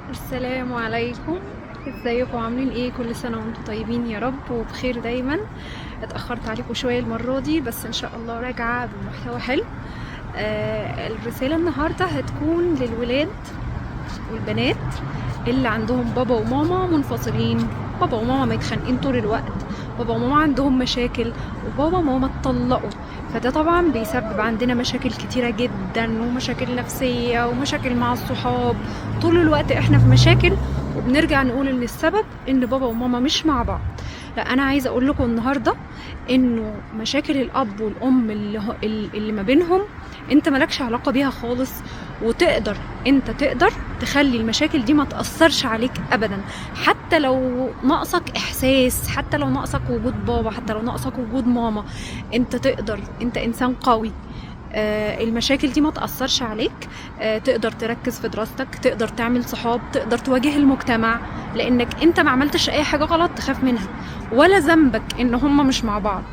السلام عليكم. ازيكم عاملين ايه؟ كل سنة وانتم طيبين يا رب وبخير دايما. اتأخرت عليكم شوية المرة دي بس ان شاء الله راجعة بمحتوى حلو. الرسالة النهاردة هتكون للولاد والبنات اللي عندهم بابا وماما منفصلين، بابا وماما متخانقين طول الوقت، بابا وماما عندهم مشاكل، وبابا وماما اتطلقوا. فده طبعا بيسبب عندنا مشاكل كتيرة جدا، ومشاكل نفسية ومشاكل مع الصحاب. طول الوقت احنا في مشاكل، وبنرجع نقول ان السبب ان بابا وماما مش مع بعض. لا، انا عايزه اقول لكم النهارده انه مشاكل الاب والام اللي ما بينهم انت مالكش علاقه بيها خالص، انت تقدر تخلي المشاكل دي ما تأثرش عليك ابدا. حتى لو ناقصك احساس، حتى لو ناقصك وجود بابا، حتى لو ناقصك وجود ماما، انت تقدر، انت انسان قوي. المشاكل دي ما تأثرش عليك. تقدر تركز في دراستك، تقدر تعمل صحاب، تقدر تواجه المجتمع، لانك انت ما عملتش اي حاجة غلط تخاف منها، ولا ذنبك ان هما مش مع بعض،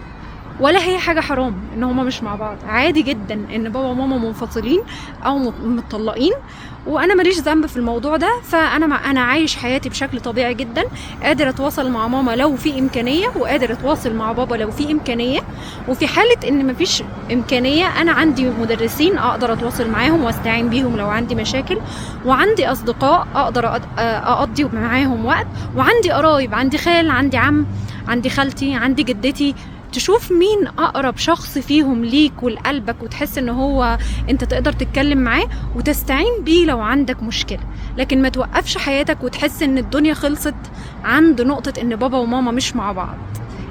ولا هي حاجة حرام ان هما مش مع بعض. عادي جدا ان بابا وماما منفصلين او متطلقين، وانا ماليش ذنب في الموضوع ده. انا عايش حياتي بشكل طبيعي جدا، قادر اتواصل مع ماما لو في امكانية، وقادر اتواصل مع بابا لو في امكانية. وفي حالة ان مفيش امكانية، انا عندي مدرسين اقدر اتواصل معاهم واستعين بيهم لو عندي مشاكل، وعندي اصدقاء اقدر اقضي معاهم وقت، وعندي قرايب، عندي خال، عندي عم، عندي خالتي، عندي جدتي. تشوف مين اقرب شخص فيهم ليك ولقلبك، وتحس ان هو انت تقدر تتكلم معاه وتستعين بيه لو عندك مشكلة. لكن ما توقفش حياتك وتحس ان الدنيا خلصت عند نقطة ان بابا وماما مش مع بعض.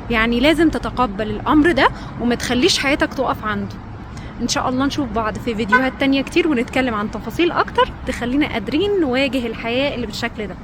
يعني لازم تتقبل الامر ده وما تخليش حياتك تقف عنده. ان شاء الله نشوف بعض في فيديوهات تانية كتير، ونتكلم عن تفاصيل اكتر تخلينا قادرين نواجه الحياة اللي بالشكل ده.